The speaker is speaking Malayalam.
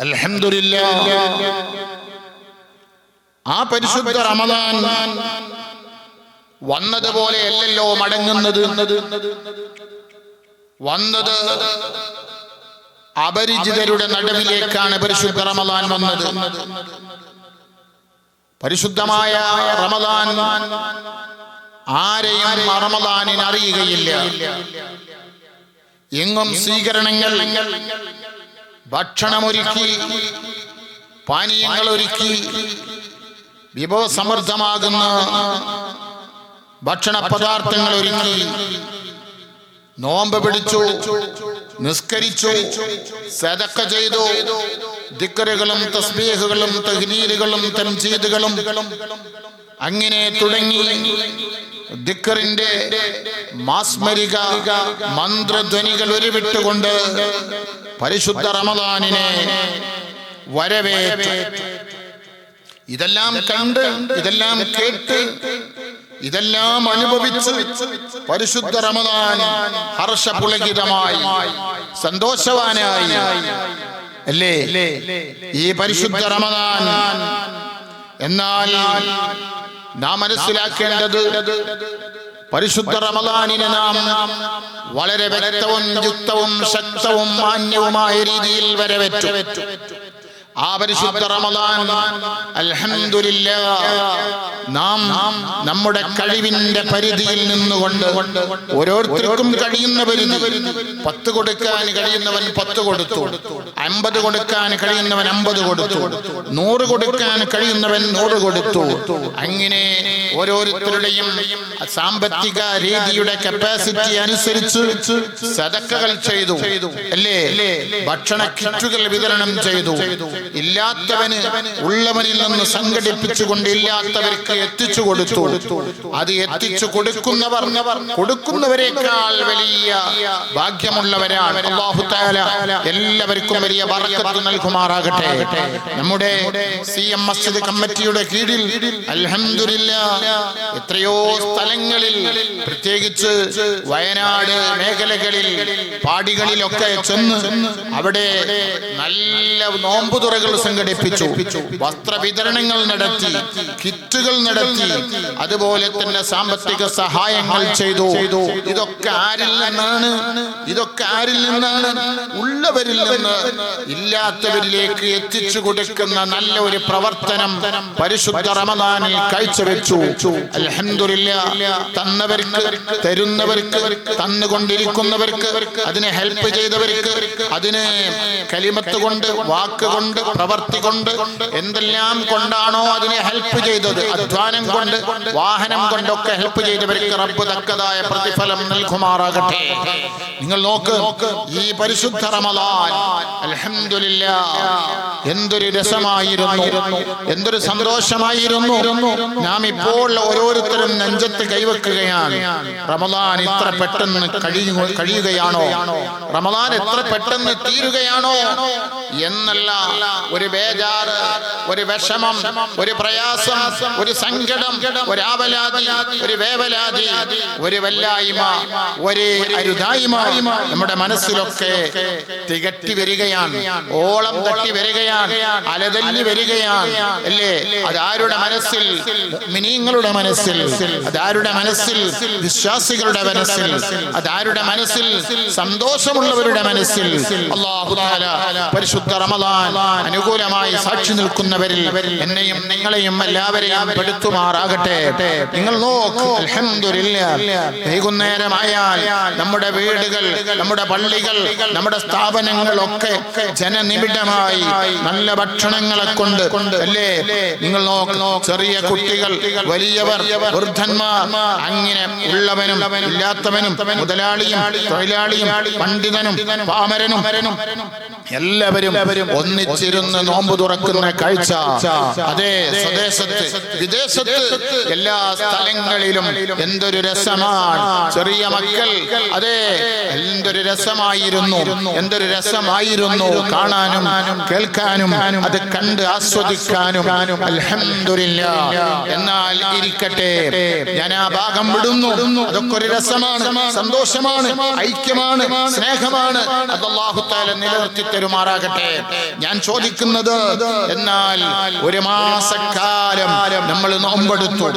അൽഹംദുലില്ലാഹ് ആ പരിശുദ്ധ റമദാൻ വന്നതുപോലെ അല്ലല്ലോ മടങ്ങുന്നത്. വന്നത് അപരിചിതരുടെ നടുവിലേക്കാണ് പരിശുദ്ധ റമദാൻ വന്നത്. പരിശുദ്ധമായ റമദാൻ ആരെയും റമദാനിന് അറിയുകയില്ല. എങ്ങും സ്വീകരണങ്ങൾ, ഭക്ഷണമൊരുക്കി, പാനീയങ്ങൾ ഒരുക്കി, വിഭവസമൃദ്ധമാകുന്ന ഭക്ഷണ പദാർത്ഥങ്ങൾ ഒരുക്കി, നോമ്പ് പിടിച്ചു, നിസ്കരിച്ചു, സദഖ ചെയ്തു, ദിക്റുകളും തസ്ബീഹുകളും തഹ്ലീലുകളും തംജീദുകളും അങ്ങനെ തുടങ്ങി ദിക്റിന്റെ മാസ്മരിക മന്ത്രധ്വനികൾ ഉരുവിട്ടുകൊണ്ട് പരിശുദ്ധ റമദാനിനെ വരവേറ്റു. ഇതെല്ലാം കണ്ട്, ഇതെല്ലാം കേട്ട്, ഇതെല്ലാം അനുഭവിച്ച് പരിശുദ്ധ റമദാൻ ഹർഷപുളകിതമായി സന്തോഷവാനായി അല്ലേ ഈ പരിശുദ്ധ റമദാൻ. എന്നാൽ നാം മനസ്സിലാക്കേണ്ടത് പരിശുദ്ധ റമദാനിനെ നാം വളരെ വ്യക്തവും യുക്തവും ശക്തവും മാന്യവുമായ രീതിയിൽ വരവേറ്റു. ആ പരിശുദ്ധ റമദാൻ അൽഹംദുലില്ലാഹ് നാം നമ്മുടെ കഴിവിന്റെ പരിധിയിൽ നിന്നുകൊണ്ട് ഓരോരുത്തർക്കും കഴിയുന്ന പരിധി, 10 കൊടുക്കാൻ കഴിയുന്നവൻ 10 കൊടുത്തു, 50 കൊടുക്കാൻ കഴിയുന്നവൻ 50 കൊടുത്തു, 100 കൊടുക്കാൻ കഴിയുന്നവൻ 100 കൊടുത്തു. അങ്ങനെ ഓരോരുത്തരുടെയും സാമ്പത്തിക രീതിയുടെ കപ്പാസിറ്റി അനുസരിച്ച് സദഖകൾ ചെയ്തു അല്ലേ, ഭക്ഷണ കിറ്റുകൾ വിതരണം ചെയ്തു. ഇല്ലാത്തവന് ഉള്ളവനിൽ നിന്ന് സംഘടിപ്പിച്ചുകൊണ്ട് ഇല്ലാത്തവർക്ക് എത്തിച്ചു കൊടുത്തു. അത് എത്തിച്ചു കൊടുക്കുന്നവരെക്കാൾ വലിയ ഭാഗ്യമുള്ളവരാണ്. അല്ലാഹു തആല എല്ലാവർക്കും വലിയ ബർക്കത്ത് നൽകുമാറാകട്ടെ. നമ്മുടെ CM മസ്ജിദ് കമ്മിറ്റിയുടെ കീഴിൽ അൽഹംദുലില്ലാഹ് എത്രയോ സ്ഥലങ്ങളിൽ, പ്രത്യേകിച്ച് വയനാട് മേഖലകളിൽ, പാടികളിലൊക്കെ ചെന്ന് അവിടെ നല്ല നോമ്പുതുറകൾ സംഘടിപ്പിച്ചു, വസ്ത്രവിതരണങ്ങൾ നടത്തി, കിറ്റുകൾ നടത്തി, അതുപോലെ തന്നെ സാമ്പത്തിക സഹായങ്ങൾ ചെയ്തു. ഇതൊക്കെ ആരിൽ നിന്നാണ്? ഉള്ളവരിൽ നിന്ന് ഇല്ലാത്തവരിലേക്ക് എത്തിച്ചു കൊടുക്കുന്ന നല്ല ഒരു പ്രവർത്തനം പരിശുദ്ധ റമദാനിൽ കാഴ്ചവെച്ചു. അൽഹംദുലില്ലാഹ് തന്നവർക്ക്, തരുന്നവർക്ക്, തന്നുകൊണ്ടിരിക്കുന്നവർക്ക്, അതിനെ ഹെൽപ്പ് ചെയ്തവർക്ക്, അതിനെ കലിമത്ത് കൊണ്ട്, വാക്കുകൊണ്ട്, പ്രവർത്തി കൊണ്ട്, എന്തെല്ലാം കൊണ്ടാണോ അതിനെ ഹെൽപ്പ് ചെയ്തത്, അധ്വാനം കൊണ്ട്, വാഹനം കൊണ്ടൊക്കെ ഹെൽപ്പ് ചെയ്തവർക്ക് റബ്ബ് തക്കതായ പ്രതിഫലം നൽകുമാറാകട്ടെ. നിങ്ങൾ നോക്ക്, ഈ പരിശുദ്ധ റമദാൻ അൽഹംദുലില്ലാഹ് എന്തൊരു രസമായിരുന്നു, എന്തൊരു സന്തോഷമായിരുന്നു. നാം ഇപ്പോൾ ഓരോരുത്തരും നെഞ്ചത്ത് കൈവെക്കുകയാണ്. റമദാൻ ഇത്ര പെട്ടെന്ന് കഴിയുകയാണോ, റമദാൻ എത്ര പെട്ടെന്ന് തീരുകയാണോ എന്നല്ല ഒരു ബേജാറ്, ഒരു വിഷമം, ഒരു പ്രയാസം, ഒരു സങ്കടം, ഒരു ആവലാതി, ഒരു വേവലാതി, ഒരു വല്ലായ്മ, ഒരു അരുതായ്മ നമ്മുടെ മനസ്സിലൊക്കെ തികട്ടി വരികയാണ്, ഓളം തട്ടി വരികയാണ്, അലതല്ലി വരികയാണ് അല്ലേ. അതാരുടെ മനസ്സിൽ? മുഅ്മിനീങ്ങളുടെ മനസ്സിൽ. അതാരുടെ മനസ്സിൽ? വിശ്വാസികളുടെ മനസ്സിൽ. അതാരുടെ മനസ്സിൽ? സന്തോഷമുള്ളവരുടെ മനസ്സിൽ. അല്ലാഹു തആല പരിശുദ്ധ റമദാൻ അനുകൂലമായി സാക്ഷി നിൽക്കുന്നവരിൽ എന്നെയും നിങ്ങളെയും എല്ലാവരെയും പെടുത്തുമാറാകട്ടെ. നിങ്ങൾ നോക്ക്, അൽഹംദുലില്ലാഹ് വൈകുന്നേരമായാൽ നമ്മുടെ വീടുകൾ, നമ്മുടെ പള്ളികൾ, നമ്മുടെ സ്ഥാപനങ്ങളൊക്കെ ജനനിബിഡമായി നല്ല ഭക്ഷണങ്ങളെ കൊണ്ട് അല്ലേ. നിങ്ങൾ നോക്ക്, ചെറിയ കുട്ടികൾ, വലിയവർ, വൃദ്ധന്മാർ, അങ്ങനെ ഉള്ളവനും ഇല്ലാത്തവനും, മുതലാളിയും തൊഴിലാളിയും, പണ്ഡിതനും പാമരനും എല്ലാവരും ഒന്നിച്ചിരുന്ന് നോമ്പ് തുറക്കുന്ന കാഴ്ച. അതെ, സ്വദേശത്ത്, വിദേശത്ത്, എല്ലാ സ്ഥലങ്ങളിലും എന്തൊരു രസമാണ്. ചെറിയ മക്കൾ, അതെ, എന്തൊരു രസമായിരുന്നു, എന്തൊരു രസമായിരുന്നു കാണാനും കേൾക്കാനും, അത് കണ്ട് ആസ്വദിക്കാനും. അൽഹംദുലില്ലാഹ്. എന്നാൽ ഇരിക്കട്ടെ, ഞാൻ ആ ഭാഗം വിടുന്നു. അതൊക്കെ ഒരു രസമാണ്, സന്തോഷമാണ്, ഐക്യമാണ്, സ്നേഹമാണ്. അത് അല്ലാഹു തആല നിലനിർത്തി തരുമാറാകട്ടെ. ഞാൻ ചോദിക്കുന്നത്. എന്നാൽ ഒരു മാസക്കാലം നമ്മൾ നോമ്പെടുത്തു.